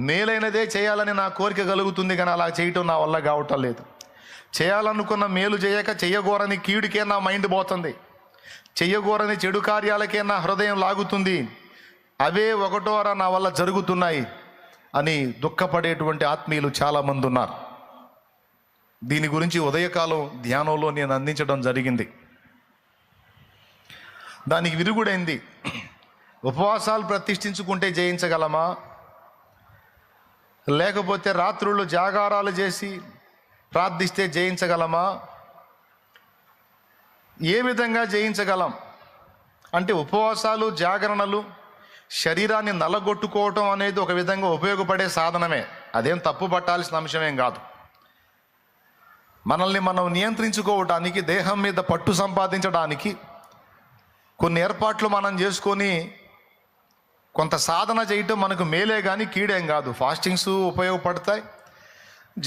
మేలైనదే చేయాలని నా కోరిక కలుగుతుంది, కానీ అలా చేయటం నా వల్ల కావటం లేదు. చేయాలనుకున్న మేలు చేయక చెయ్యగోరని కీడుకే నా మైండ్ పోతుంది, చెయ్యగోరని చెడు కార్యాలకే నా హృదయం లాగుతుంది. అవే ఒకటోరా నా వల్ల జరుగుతున్నాయి అని దుఃఖపడేటువంటి ఆత్మీయులు చాలామంది ఉన్నారు. దీని గురించి ఉదయకాలం ధ్యానంలో నేను అందించడం జరిగింది. దానికి విరుగుడైంది. ఉపవాసాలు ప్రతిష్ఠించుకుంటే జయించగలమా, లేకపోతే రాత్రులు జాగారాలు చేసి ప్రార్థిస్తే జయించగలమా? ఏ విధంగా జయించగలం అంటే, ఉపవాసాలు జాగరణలు శరీరాన్ని నల్లగొట్టుకోవటం అనేది ఒక విధంగా ఉపయోగపడే సాధనమే, అదేం తప్పు పట్టాల్సిన అంశమేం కాదు. మనల్ని మనం నియంత్రించుకోవటానికి, దేహం మీద పట్టు సంపాదించడానికి కొన్ని ఏర్పాట్లు మనం చేసుకొని కొంత సాధన చేయటం మనకు మేలే కానీ కీడేం కాదు. ఫాస్టింగ్స్ ఉపయోగపడతాయి,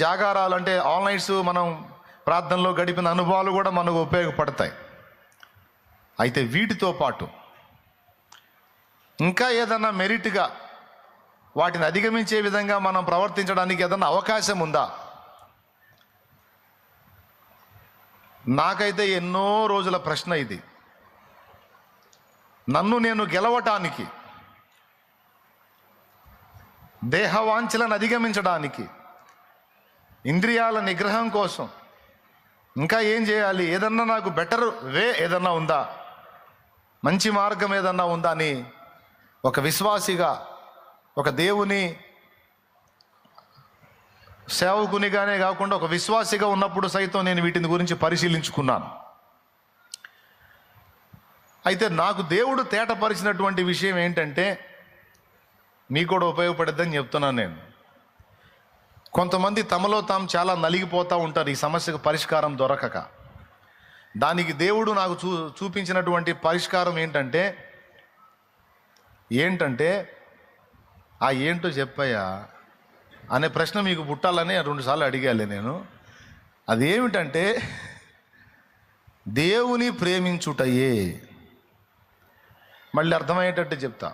జాగారాలు అంటే ఆల్ నైట్స్ మనం ప్రార్థనలో గడిపిన అనుభవాలు కూడా మనకు ఉపయోగపడతాయి. అయితే వీటితో పాటు ఇంకా ఏదన్నా మెరిట్గా వాటిని అధిగమించే విధంగా మనం ప్రవర్తించడానికి ఏదన్నా అవకాశం ఉందా? నాకైతే ఎన్నో రోజుల ప్రశ్న ఇది. నన్ను నేను గెలవటానికి, దేహవాంఛలను అధిగమించడానికి, ఇంద్రియాల నిగ్రహం కోసం ఇంకా ఏం చేయాలి? ఏదన్నా నాకు బెటర్ వే ఏదన్నా ఉందా, మంచి మార్గం ఏదన్నా ఉందా అని ఒక విశ్వాసిగా, ఒక దేవుని సేవకునిగానే కాకుండా ఒక విశ్వాసిగా ఉన్నప్పుడు సైతం నేను వీటిని గురించి పరిశీలించుకున్నాను. అయితే నాకు దేవుడు తేటపరిచినటువంటి విషయం ఏంటంటే, మీకు కూడా ఉపయోగపడద్దని చెప్తున్నాను నేను. కొంతమంది తమలో తాము చాలా నలిగిపోతూ ఉంటారు ఈ సమస్యకు పరిష్కారం దొరకక. దానికి దేవుడు నాకు చూపించినటువంటి పరిష్కారం ఏంటంటే ఏంటో చెప్పయ్యా అనే ప్రశ్న మీకు పుట్టాలని 2 సార్లు అడిగాలి నేను. అదేమిటంటే, దేవుని ప్రేమించుటయే. మళ్ళీ అర్థమయ్యేటట్టు చెప్తా.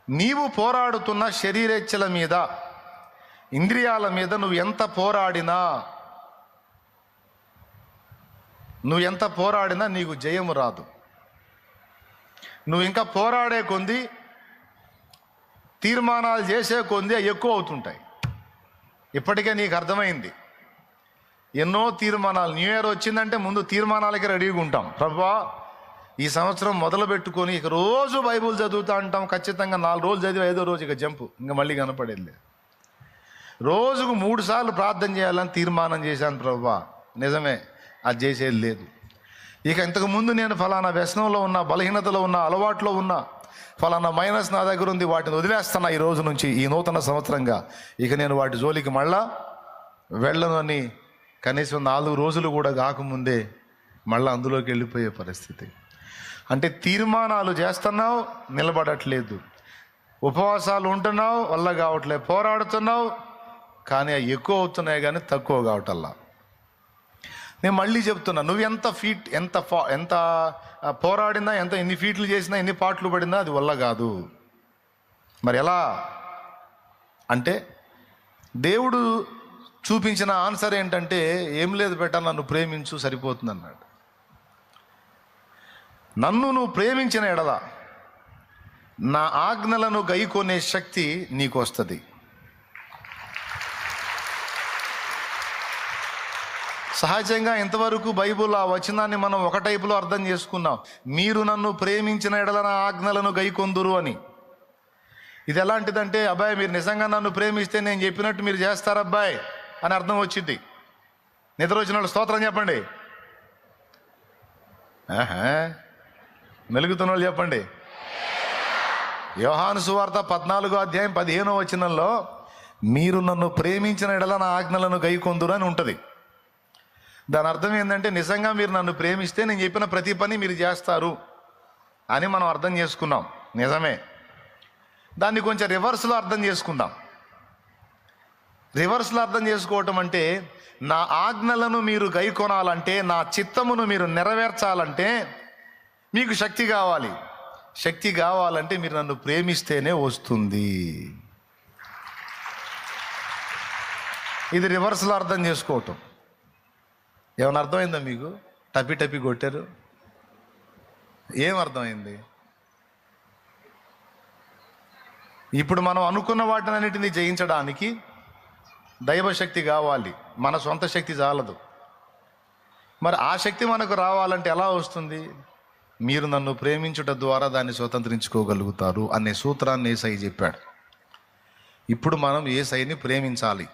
నీవు పోరాడుతున్న శరీరేచ్ఛల మీద, ఇంద్రియాల మీద నువ్వు ఎంత పోరాడినా నీకు జయము రాదు. నువ్వు ఇంకా పోరాడే కొంది, తీర్మానాలు చేసే కొంది ఎక్కువ అవుతుంటాయి. ఇప్పటికే నీకు అర్థమైంది. ఎన్నో తీర్మానాలు, న్యూ ఇయర్ వచ్చిందంటే ముందు తీర్మానాలకి రెడీగా ఉంటాం. ప్రభువా ఈ సంవత్సరం మొదలు పెట్టుకొని ఇక రోజు బైబుల్ చదువుతూ ఉంటాం. ఖచ్చితంగా 4 రోజులు చదివి 5వ రోజు ఇక జంపు, ఇంకా మళ్ళీ కనపడేది. రోజుకు 3 సార్లు ప్రార్థన చేయాలని తీర్మానం చేశాను. ప్రభువా నిజమే, అది చేసేది లేదు. ఇక ఇంతకుముందు నేను ఫలానా వ్యసనంలో ఉన్నా, బలహీనతలో ఉన్నా, అలవాట్లో ఉన్నా, ఫలానా మైనస్ నా దగ్గర ఉంది, వాటిని వదిలేస్తున్నా ఈ రోజు నుంచి, ఈ నూతన సంవత్సరంగా. ఇక నేను వాటి జోలికి మళ్ళా వెళ్ళను అని కనీసం 4 రోజులు కూడా కాకముందే మళ్ళీ అందులోకి వెళ్ళిపోయే పరిస్థితి. అంటే తీర్మానాలు చేస్తున్నావు, నిలబడట్లేదు. ఉపవాసాలు ఉంటున్నావు, వల్ల కావట్లేదు. పోరాడుతున్నావు, కానీ అవి ఎక్కువ అవుతున్నాయి కానీ తక్కువ కావటల్లా. నేను మళ్ళీ చెప్తున్నా, నువ్వు ఎంత పోరాడినా, ఎన్ని ఫీట్లు చేసినా, ఎన్ని పాటలు పడినా అది వల్ల కాదు. మరి ఎలా అంటే, దేవుడు చూపించిన ఆన్సర్ ఏంటంటే, ఏం లేదు బెట్ట, నన్ను ప్రేమించు సరిపోతుంది అన్నాడు. నన్ను నువ్వు ప్రేమించిన ఎడల నా ఆజ్ఞలను గైకొనే శక్తి నీకు వస్తుంది. సహజంగా ఇంతవరకు బైబుల్ ఆ వచనాన్ని మనం ఒక టైపులో అర్థం చేసుకున్నాం. మీరు నన్ను ప్రేమించిన ఎడల నా ఆజ్ఞలను గైకొందురు అని. ఇది ఎలాంటిదంటే, అబ్బాయి మీరు నిజంగా నన్ను ప్రేమిస్తే నేను చెప్పినట్టు మీరు చేస్తారబ్బాయి అని అర్థం వచ్చింది. నిద్ర వచ్చిన వాళ్ళు స్తోత్రం చెప్పండి. మెలుగుతున్న వాళ్ళు చెప్పండి. యోహాను సువార్త 14వ అధ్యాయం 15వ వచనంలో మీరు నన్ను ప్రేమించిన ఎడల నా ఆజ్ఞలను గైకొందురు అని ఉంటుంది. దాని అర్థం ఏంటంటే, నిజంగా మీరు నన్ను ప్రేమిస్తే నేను చెప్పిన ప్రతి పని మీరు చేస్తారు అని మనం అర్థం చేసుకున్నాం. నిజమే. దాన్ని కొంచెం రివర్స్లో అర్థం చేసుకుందాం. రివర్స్లో అర్థం చేసుకోవటం అంటే, నా ఆజ్ఞలను మీరు గైకొనాలంటే, నా చిత్తమును మీరు నెరవేర్చాలంటే మీకు శక్తి కావాలి. శక్తి కావాలంటే మీరు నన్ను ప్రేమిస్తేనే వస్తుంది. ఇది రివర్స్లో అర్థం చేసుకోవటం. ఏమైనా అర్థమైందా మీకు? టపి టపి కొట్టారు, ఏం అర్థమైంది? ఇప్పుడు మనం అనుకున్న వాటినన్నిటినీ జయించడానికి దైవశక్తి కావాలి, మన సొంత శక్తి చాలదు. మరి ఆ శక్తి మనకు రావాలంటే ఎలా వస్తుంది? మీరు నన్ను ప్రేమించుట ద్వారా దాన్ని స్వతంత్రించుకోగలుగుతారు అనే సూత్రాన్ని యేసయ్య చెప్పాడు. ఇప్పుడు మనం యేసయ్యని ప్రేమించాలి.